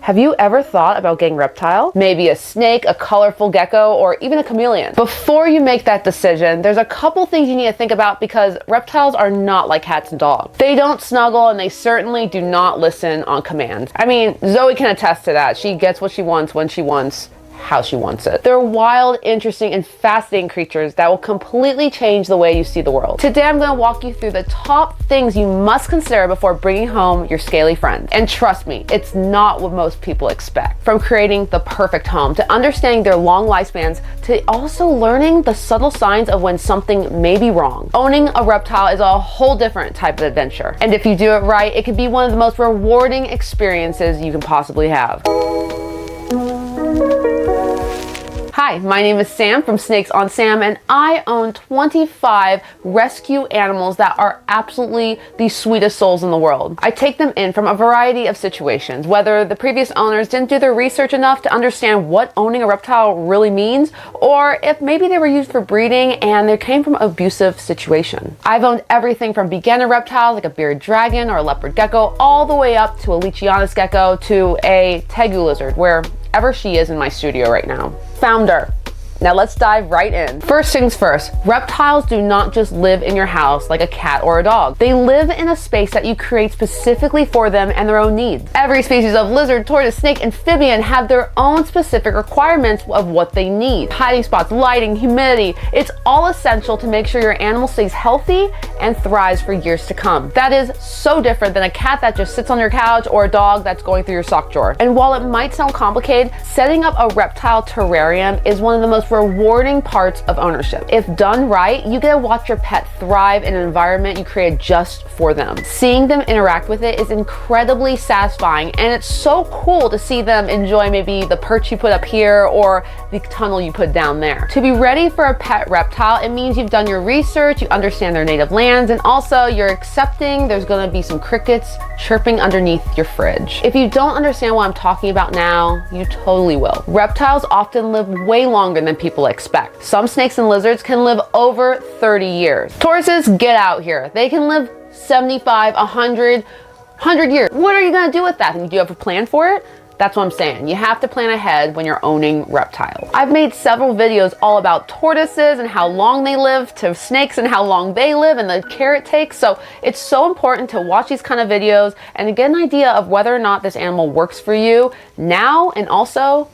Have you ever thought about getting Reptile? Maybe a snake, a colorful gecko, or even a chameleon. Before you make that decision, there's a couple things you need to think about because reptiles are not like cats and dogs. They don't snuggle and they certainly do not listen on command. I mean, Zoe can attest to that. She gets what she wants when she wants, how she wants it. They're wild, interesting, and fascinating creatures that will completely change the way you see the world. Today I'm going to walk you through the top things you must consider before bringing home your scaly friend. And trust me, it's not what most people expect. From creating the perfect home, to understanding their long lifespans, to also learning the subtle signs of when something may be wrong. Owning a reptile is a whole different type of adventure. And if you do it right, it can be one of the most rewarding experiences you can possibly have. Hi, my name is Sam from SnakesonSam, and I own 25 rescue animals that are absolutely the sweetest souls in the world. I take them in from a variety of situations, whether the previous owners didn't do their research enough to understand what owning a reptile really means, or if maybe they were used for breeding and they came from an abusive situation. I've owned everything from beginner reptiles like a bearded dragon or a leopard gecko, all the way up to a Leachianus gecko to a tegu lizard, wherever she is in my studio right now. Found her. Now let's dive right in. First things first, reptiles do not just live in your house like a cat or a dog. They live in a space that you create specifically for them and their own needs. Every species of lizard, tortoise, snake, amphibian have their own specific requirements of what they need. Hiding spots, lighting, humidity. It's all essential to make sure your animal stays healthy and thrives for years to come. That is so different than a cat that just sits on your couch or a dog that's going through your sock drawer. And while it might sound complicated, setting up a reptile terrarium is one of the most rewarding parts of ownership. If done right, you get to watch your pet thrive in an environment you created just for them. Seeing them interact with it is incredibly satisfying, and it's so cool to see them enjoy maybe the perch you put up here or the tunnel you put down there. To be ready for a pet reptile, it means you've done your research, you understand their native lands, and also you're accepting there's going to be some crickets chirping underneath your fridge. If you don't understand what I'm talking about now, you totally will. Reptiles often live way longer than people expect. Some snakes and lizards can live over 30 years. Tortoises, get out here. They can live 75, 100 years. What are you going to do with that? And do you have a plan for it? That's what I'm saying. You have to plan ahead when you're owning reptiles. I've made several videos all about tortoises and how long they live, to snakes and how long they live and the care it takes. So it's so important to watch these kind of videos and to get an idea of whether or not this animal works for you now and also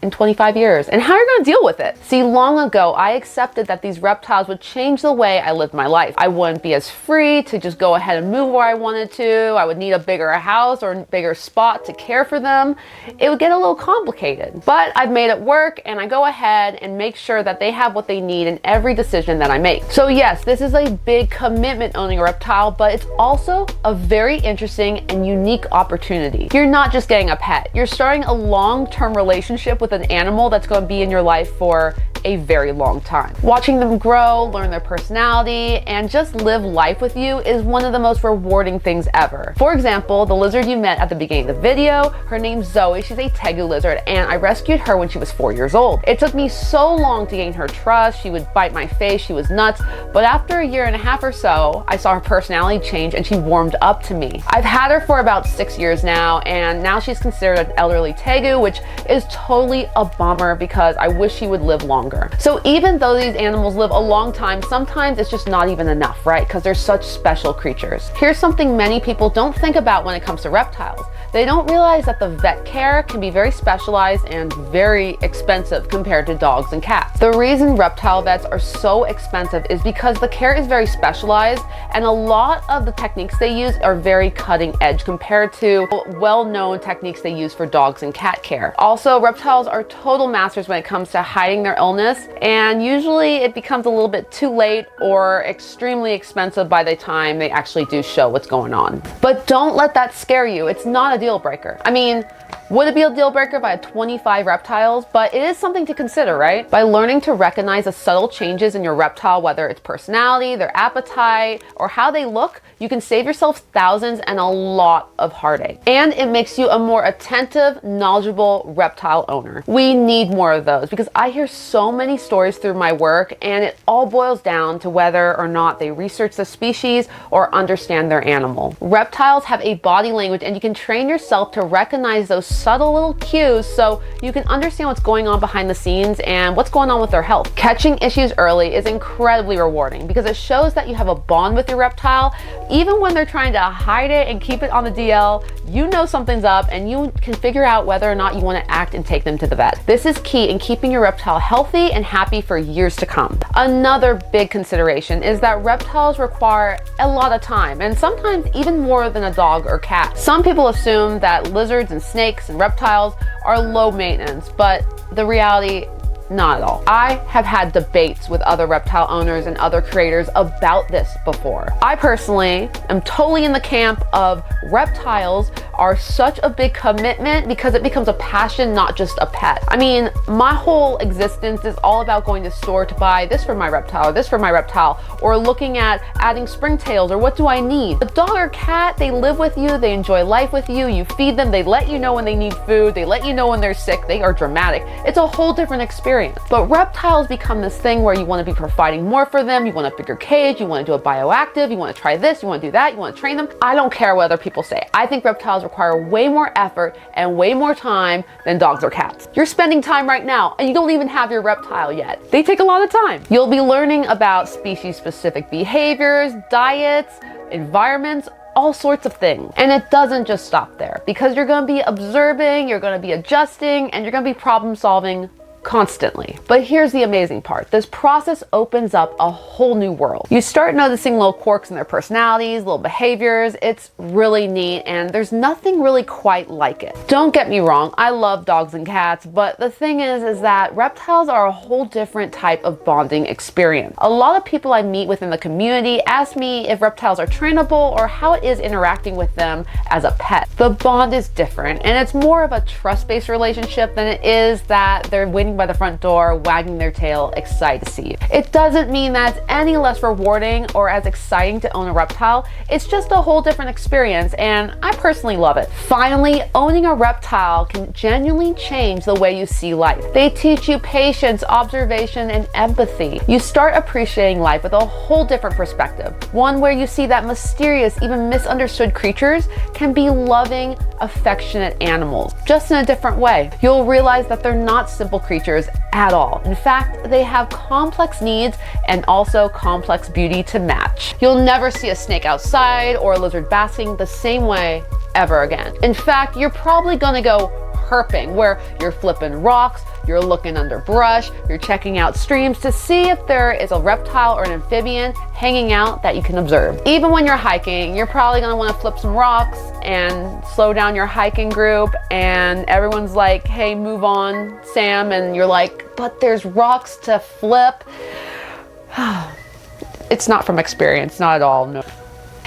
in 25 years, and how you're going to deal with it. See, long ago, I accepted that these reptiles would change the way I lived my life. I wouldn't be as free to just go ahead and move where I wanted to. I would need a bigger house or a bigger spot to care for them. It would get a little complicated, but I've made it work, and I go ahead and make sure that they have what they need in every decision that I make. So yes, this is a big commitment owning a reptile, but it's also a very interesting and unique opportunity. You're not just getting a pet. You're starting a long-term relationship with an animal that's going to be in your life for a very long time. Watching them grow, learn their personality, and just live life with you is one of the most rewarding things ever. For example, the lizard you met at the beginning of the video, her name's Zoe. She's a tegu lizard, and I rescued her when she was 4 years old. It took me so long to gain her trust. She would bite my face, she was nuts, but after a year and a half or so, I saw her personality change and she warmed up to me. I've had her for about 6 years now, and now she's considered an elderly tegu, which is totally a bummer because I wish she would live longer. So even though these animals live a long time, sometimes it's just not even enough, right? Because they're such special creatures. Here's something many people don't think about when it comes to reptiles. They don't realize that the vet care can be very specialized and very expensive compared to dogs and cats. The reason reptile vets are so expensive is because the care is very specialized, and a lot of the techniques they use are very cutting edge compared to well-known techniques they use for dogs and cat care. Also, reptiles are total masters when it comes to hiding their illness, and usually it becomes a little bit too late or extremely expensive by the time they actually do show what's going on. But don't let that scare you. It's not a deal breaker. I mean, would it be a deal breaker if I had 25 reptiles? But it is something to consider, right? By learning to recognize the subtle changes in your reptile, whether it's personality, their appetite, or how they look, you can save yourself thousands and a lot of heartache. And it makes you a more attentive, knowledgeable reptile owner. We need more of those because I hear so many stories through my work, and it all boils down to whether or not they research the species or understand their animal. Reptiles have a body language, and you can train yourself to recognize those subtle little cues so you can understand what's going on behind the scenes and what's going on with their health. Catching issues early is incredibly rewarding because it shows that you have a bond with your reptile. Even when they're trying to hide it and keep it on the DL, you know something's up and you can figure out whether or not you want to act and take them to the vet. This is key in keeping your reptile healthy and happy for years to come. Another big consideration is that reptiles require a lot of time, and sometimes even more than a dog or cat. Some people assume that lizards and snakes and reptiles are low maintenance, but the reality, not at all. I have had debates with other reptile owners and other creators about this before. I personally am totally in the camp of reptiles are such a big commitment because it becomes a passion, not just a pet. I mean, my whole existence is all about going to the store to buy this for my reptile or this for my reptile, or looking at adding springtails or what do I need. A dog or cat, they live with you, they enjoy life with you, you feed them, they let you know when they need food, they let you know when they're sick, they are dramatic. It's a whole different experience. But reptiles become this thing where you want to be providing more for them, you want a bigger cage, you want to do a bioactive, you want to try this, you want to do that, you want to train them. I don't care what other people say. I think reptiles require way more effort and way more time than dogs or cats. You're spending time right now and you don't even have your reptile yet. They take a lot of time. You'll be learning about species-specific behaviors, diets, environments, all sorts of things. And it doesn't just stop there because you're going to be observing, you're going to be adjusting, and you're going to be problem solving constantly. But here's the amazing part. This process opens up a whole new world. You start noticing little quirks in their personalities, little behaviors. It's really neat, and there's nothing really quite like it. Don't get me wrong, I love dogs and cats, but the thing is that reptiles are a whole different type of bonding experience. A lot of people I meet within the community ask me if reptiles are trainable or how it is interacting with them as a pet. The bond is different, and it's more of a trust-based relationship than it is that they're waiting by the front door, wagging their tail, excited to see you. It doesn't mean that it's any less rewarding or as exciting to own a reptile. It's just a whole different experience, and I personally love it. Finally, owning a reptile can genuinely change the way you see life. They teach you patience, observation, and empathy. You start appreciating life with a whole different perspective. One where you see that mysterious, even misunderstood creatures can be loving, affectionate animals, just in a different way. You'll realize that they're not simple creatures at all. In fact, they have complex needs and also complex beauty to match. You'll never see a snake outside or a lizard basking the same way ever again. In fact, you're probably gonna go herping, where you're flipping rocks, you're looking under brush, you're checking out streams to see if there is a reptile or an amphibian hanging out that you can observe. Even when you're hiking, you're probably gonna wanna flip some rocks and slow down your hiking group, and everyone's like, hey, move on, Sam, and you're like, but there's rocks to flip. It's not from experience, not at all, no.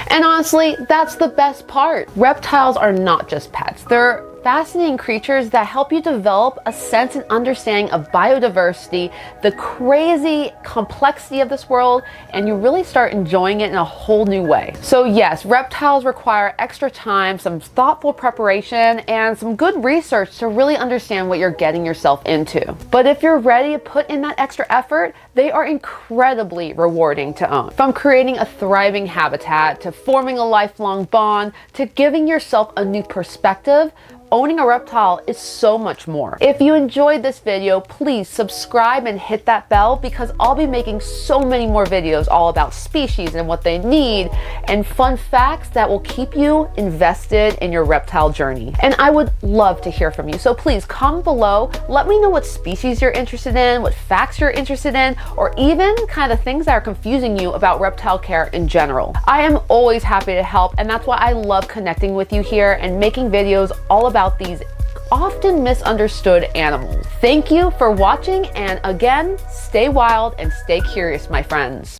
And honestly, that's the best part. Reptiles are not just pets. They're fascinating creatures that help you develop a sense and understanding of biodiversity, the crazy complexity of this world, and you really start enjoying it in a whole new way. So yes, reptiles require extra time, some thoughtful preparation, and some good research to really understand what you're getting yourself into. But if you're ready to put in that extra effort, they are incredibly rewarding to own. From creating a thriving habitat, to forming a lifelong bond, to giving yourself a new perspective, owning a reptile is so much more. If you enjoyed this video, please subscribe and hit that bell because I'll be making so many more videos all about species and what they need and fun facts that will keep you invested in your reptile journey. And I would love to hear from you. So please comment below, let me know what species you're interested in, what facts you're interested in, or even kind of things that are confusing you about reptile care in general. I am always happy to help, and that's why I love connecting with you here and making videos all about these often misunderstood animals. Thank you for watching, and again, stay wild and stay curious, my friends.